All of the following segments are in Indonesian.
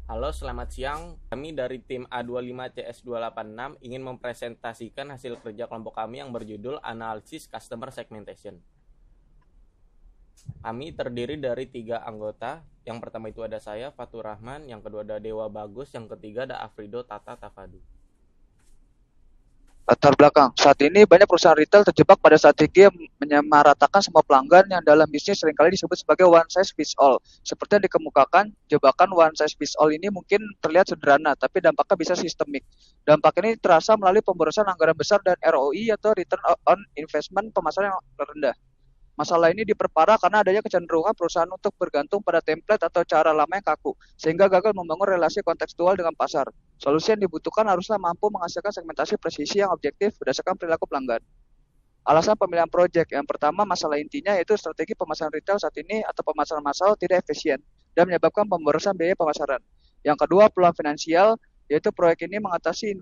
Halo, selamat siang. Kami dari tim A25CS286 ingin mempresentasikan hasil kerja kelompok kami yang berjudul Analisis Customer Segmentation. Kami terdiri dari 3 anggota. Yang pertama itu ada saya, Fatur Rahman. Yang kedua ada Dewa Bagus. Yang ketiga ada Afrido Tata Tafadu. Latar belakang, saat ini banyak perusahaan retail terjebak pada strategi yang menyamaratakan semua pelanggan yang dalam bisnis seringkali disebut sebagai one size fits all. Seperti yang dikemukakan, jebakan one size fits all ini mungkin terlihat sederhana, tapi dampaknya bisa sistemik. Dampak ini terasa melalui pemborosan anggaran besar dan ROI atau return on investment pemasaran yang rendah. Masalah ini diperparah karena adanya kecenderungan perusahaan untuk bergantung pada template atau cara lama yang kaku, sehingga gagal membangun relasi kontekstual dengan pasar. Solusi yang dibutuhkan haruslah mampu menghasilkan segmentasi presisi yang objektif berdasarkan perilaku pelanggan. Alasan pemilihan proyek, yang pertama masalah intinya yaitu strategi pemasaran retail saat ini atau pemasaran massal tidak efisien dan menyebabkan pemborosan biaya pemasaran. Yang kedua, peluang finansial, yaitu proyek ini mengatasi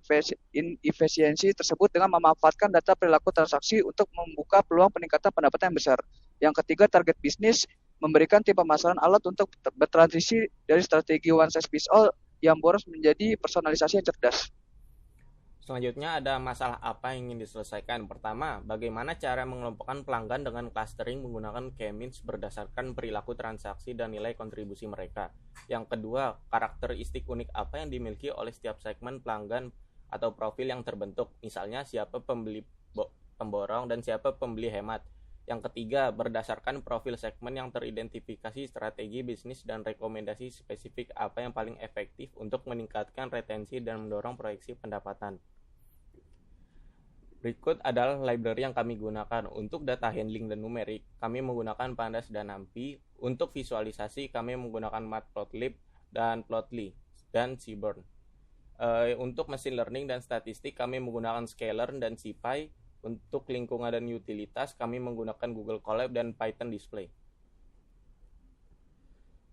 inefisiensi tersebut dengan memanfaatkan data perilaku transaksi untuk membuka peluang peningkatan pendapatan yang besar. Yang ketiga, target bisnis, memberikan tim pemasaran alat untuk bertransisi dari strategi one size fits all yang boros menjadi personalisasi yang cerdas. Selanjutnya ada masalah apa yang ingin diselesaikan. Pertama, bagaimana cara mengelompokkan pelanggan dengan clustering menggunakan K-means berdasarkan perilaku transaksi dan nilai kontribusi mereka. Yang kedua, karakteristik unik apa yang dimiliki oleh setiap segmen pelanggan atau profil yang terbentuk. Misalnya siapa pembeli pemborong dan siapa pembeli hemat. Yang ketiga, berdasarkan profil segmen yang teridentifikasi strategi bisnis dan rekomendasi spesifik apa yang paling efektif untuk meningkatkan retensi dan mendorong proyeksi pendapatan. Berikut adalah library yang kami gunakan. Untuk data handling dan numerik, kami menggunakan Pandas dan NumPy. Untuk visualisasi, kami menggunakan Matplotlib dan Plotly dan Seaborn. Untuk machine learning dan statistik, kami menggunakan Sklearn dan SciPy. Untuk lingkungan dan utilitas, kami menggunakan Google Colab dan Python Display.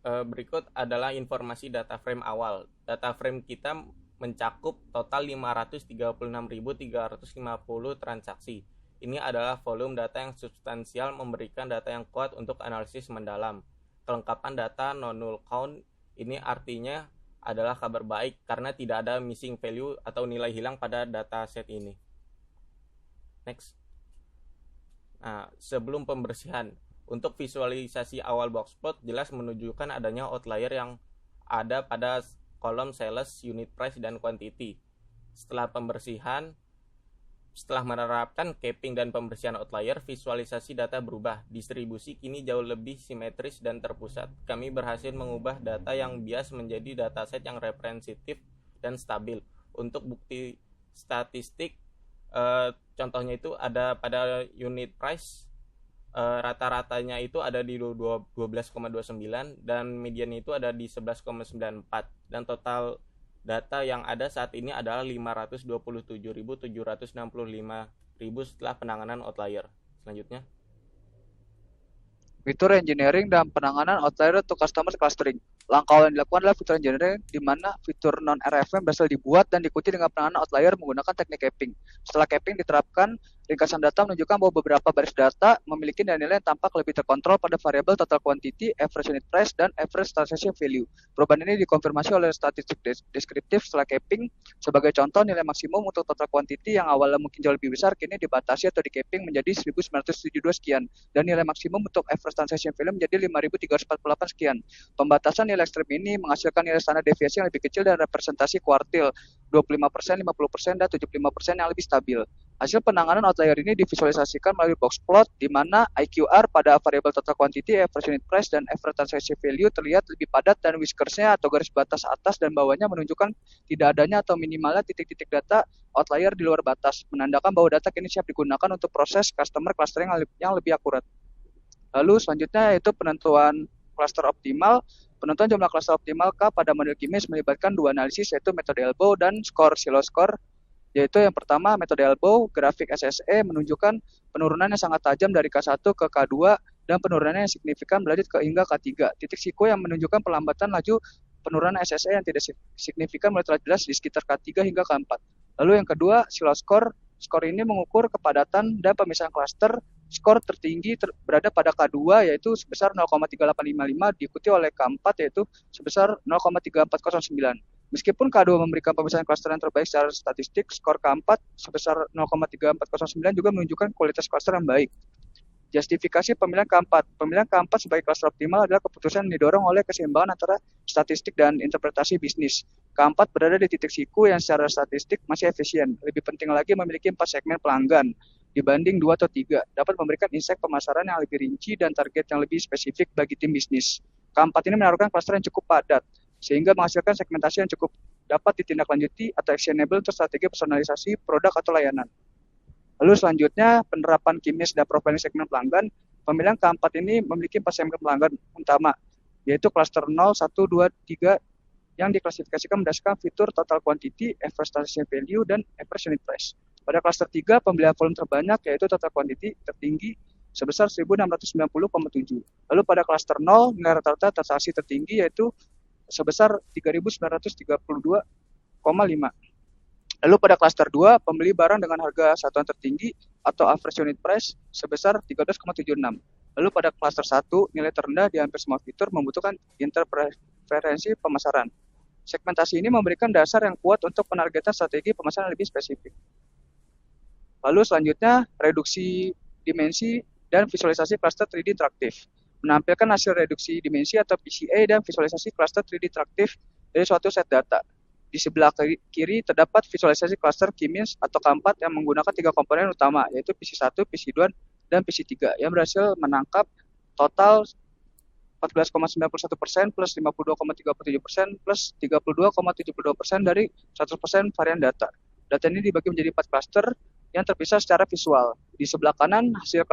Berikut adalah informasi data frame awal. Data frame kita mencakup total 536.350 transaksi. Ini adalah volume data yang substansial, memberikan data yang kuat untuk analisis mendalam. Kelengkapan data non-null count ini artinya adalah kabar baik karena tidak ada missing value atau nilai hilang pada dataset ini. Next. Nah, sebelum pembersihan, untuk visualisasi awal boxplot jelas menunjukkan adanya outlier yang ada pada kolom sales, unit price, dan quantity. Setelah menerapkan capping dan pembersihan outlier, visualisasi data berubah. Distribusi kini jauh lebih simetris dan terpusat. Kami berhasil mengubah data yang bias menjadi dataset yang representatif dan stabil. Untuk bukti statistik, contohnya itu ada pada unit price, rata-ratanya itu ada di 12,29 dan mediannya itu ada di 11,94 dan total data yang ada saat ini adalah 527.765.000 setelah penanganan outlier. Selanjutnya, Fitur engineering dan penanganan outlier untuk customer clustering. Langkah awal yang dilakukan adalah fitur engineering, di mana fitur non-RFM berhasil dibuat dan diikuti dengan penanganan outlier menggunakan teknik capping. Setelah capping diterapkan, ringkasan data menunjukkan bahwa beberapa baris data memiliki nilai yang tampak lebih terkontrol pada variabel total quantity, average unit price, dan average transaction value. Perubahan ini dikonfirmasi oleh statistik deskriptif setelah capping. Sebagai contoh, nilai maksimum untuk total quantity yang awalnya mungkin jauh lebih besar, kini dibatasi atau di capping menjadi 1972 sekian, dan nilai maksimum untuk average transaction value menjadi 5.348 sekian. Pembatasan nilai ekstrem ini menghasilkan nilai standar deviasi yang lebih kecil dan representasi kuartil 25%, 50%, dan 75% yang lebih stabil. Hasil penanganan outlier ini divisualisasikan melalui box plot, di mana IQR pada variabel total quantity, average unit price, dan average transaction value terlihat lebih padat dan whiskersnya atau garis batas atas dan bawahnya menunjukkan tidak adanya atau minimalnya titik-titik data outlier di luar batas, menandakan bahwa data kini siap digunakan untuk proses customer clustering yang lebih akurat. Lalu selanjutnya yaitu penentuan cluster optimal. Penentuan jumlah cluster optimal K pada model K-means melibatkan dua analisis, yaitu metode elbow dan silo score. Yaitu yang pertama, metode elbow, grafik SSE menunjukkan penurunan yang sangat tajam dari K1 ke K2 dan penurunan yang signifikan berlanjut ke hingga K3. Titik siku yang menunjukkan pelambatan laju penurunan SSE yang tidak signifikan mulai terlihat jelas di sekitar K3 hingga K4. Lalu yang kedua, silo score. Skor ini mengukur kepadatan dan pemisahan klaster skor tertinggi berada pada K2 yaitu sebesar 0,3855 diikuti oleh K4 yaitu sebesar 0,3409. Meskipun K2 memberikan pemisahan klaster yang terbaik secara statistik, skor K4 sebesar 0,3409 juga menunjukkan kualitas klaster yang baik. Justifikasi pemilihan K4. Pemilihan K4 sebagai klaster optimal adalah keputusan yang didorong oleh keseimbangan antara statistik dan interpretasi bisnis. K4 berada di titik siku yang secara statistik masih efisien. Lebih penting lagi memiliki 4 segmen pelanggan dibanding 2 atau 3. Dapat memberikan insight pemasaran yang lebih rinci dan target yang lebih spesifik bagi tim bisnis. K4 ini menaruhkan klaster yang cukup padat, sehingga menghasilkan segmentasi yang cukup dapat ditindaklanjuti atau actionable untuk strategi personalisasi produk atau layanan. Lalu selanjutnya, penerapan KIMIS dan profiling segmen pelanggan. Pemilihan K4 ini memiliki 4 segmen pelanggan utama, yaitu cluster 0, 1, 2, 3 yang diklasifikasikan berdasarkan fitur total quantity, average transaction value, dan average unit price. Pada cluster 3, pembelian volume terbanyak yaitu total quantity tertinggi sebesar 1690,7. Lalu pada cluster 0, nilai rata-rata transaksi tertinggi yaitu sebesar 3932,5. Lalu pada klaster 2, pembeli barang dengan harga satuan tertinggi atau average unit price sebesar 13,76. Lalu pada klaster 1, nilai terendah di hampir semua fitur membutuhkan interpreferensi pemasaran. Segmentasi ini memberikan dasar yang kuat untuk penargetan strategi pemasaran lebih spesifik. Lalu selanjutnya, reduksi dimensi dan visualisasi cluster 3D interaktif. Menampilkan hasil reduksi dimensi atau PCA dan visualisasi cluster 3D interaktif dari suatu set data. Di sebelah kiri terdapat visualisasi cluster KIMIS atau K4 yang menggunakan 3 komponen utama, yaitu PC1, PC2, dan PC3, yang berhasil menangkap total 14,91% plus 52,37% plus 32,72% dari 100% varian data. Data ini dibagi menjadi 4 cluster yang terpisah secara visual. Di sebelah kanan, hasil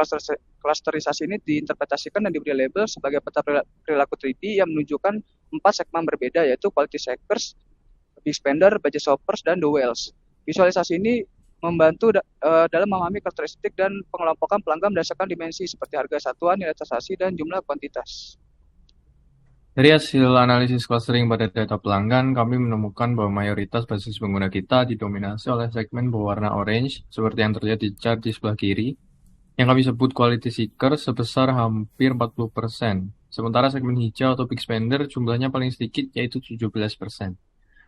clusterisasi ini diinterpretasikan dan diberi label sebagai peta perilaku 3D yang menunjukkan 4 segmen berbeda, yaitu quality seekers, big spender, budget shoppers, dan the whales. Visualisasi ini membantu dalam memahami karakteristik dan pengelompokan pelanggan berdasarkan dimensi seperti harga satuan, nilai transaksi, dan jumlah kuantitas. Dari hasil analisis clustering pada data pelanggan, kami menemukan bahwa mayoritas basis pengguna kita didominasi oleh segmen berwarna orange, seperti yang terlihat di chart di sebelah kiri, yang kami sebut quality seeker sebesar hampir 40%. Sementara segmen hijau atau big spender jumlahnya paling sedikit, yaitu 17%.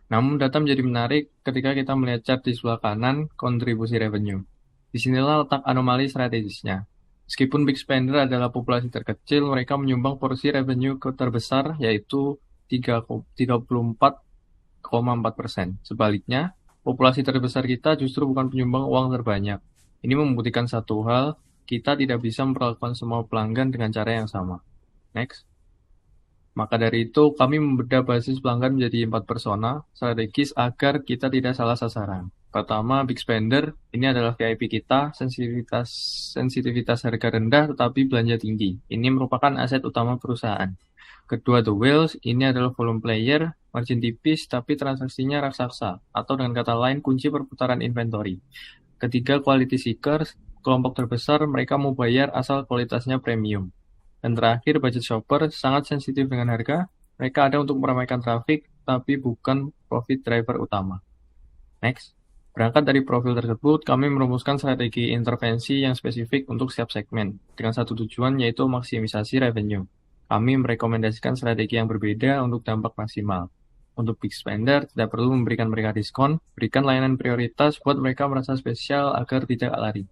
Namun data menjadi menarik ketika kita melihat chart di sebelah kanan, kontribusi revenue. Disinilah letak anomali strategisnya. Meskipun big spender adalah populasi terkecil, mereka menyumbang porsi revenue terbesar, yaitu 34,4%. Sebaliknya, populasi terbesar kita justru bukan penyumbang uang terbanyak. Ini membuktikan satu hal, kita tidak bisa memperlakukan semua pelanggan dengan cara yang sama. Next. Maka dari itu, kami membedah basis pelanggan menjadi 4 persona strategis agar kita tidak salah sasaran. Pertama, big spender. Ini adalah VIP kita, sensitivitas harga rendah tetapi belanja tinggi. Ini merupakan aset utama perusahaan. Kedua, the whales. Ini adalah volume player, margin tipis tapi transaksinya raksasa, atau dengan kata lain kunci perputaran inventory. Ketiga, quality seekers. Kelompok terbesar, mereka mau bayar asal kualitasnya premium. Dan terakhir, budget shopper, sangat sensitif dengan harga. Mereka ada untuk meramaikan traffic, tapi bukan profit driver utama. Next. Berangkat dari profil tersebut, kami merumuskan strategi intervensi yang spesifik untuk setiap segmen, dengan satu tujuan yaitu maksimisasi revenue. Kami merekomendasikan strategi yang berbeda untuk dampak maksimal. Untuk big spender, tidak perlu memberikan mereka diskon, berikan layanan prioritas buat mereka merasa spesial agar tidak lari.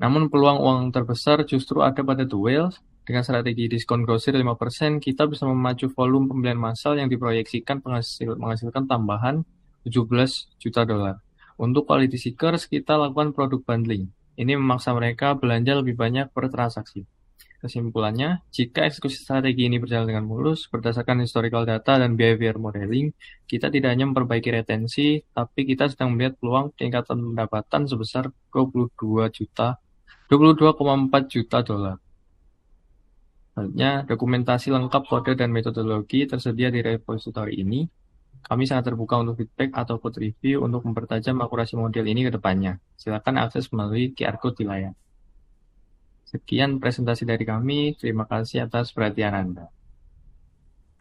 Namun peluang uang terbesar justru ada pada the whales. Dengan strategi diskon grosir 5%, kita bisa memacu volume pembelian massal yang diproyeksikan menghasilkan tambahan 17 juta dolar. Untuk quality seekers, kita lakukan produk bundling. Ini memaksa mereka belanja lebih banyak per transaksi. Kesimpulannya, jika eksekusi strategi ini berjalan dengan mulus, berdasarkan historical data dan behavior modeling, kita tidak hanya memperbaiki retensi, tapi kita sedang melihat peluang peningkatan pendapatan sebesar 22,4 juta dolar. Selanjutnya, dokumentasi lengkap kode dan metodologi tersedia di repository ini. Kami sangat terbuka untuk feedback atau code review untuk mempertajam akurasi model ini ke depannya. Silakan akses melalui QR Code di layar. Sekian presentasi dari kami. Terima kasih atas perhatian Anda.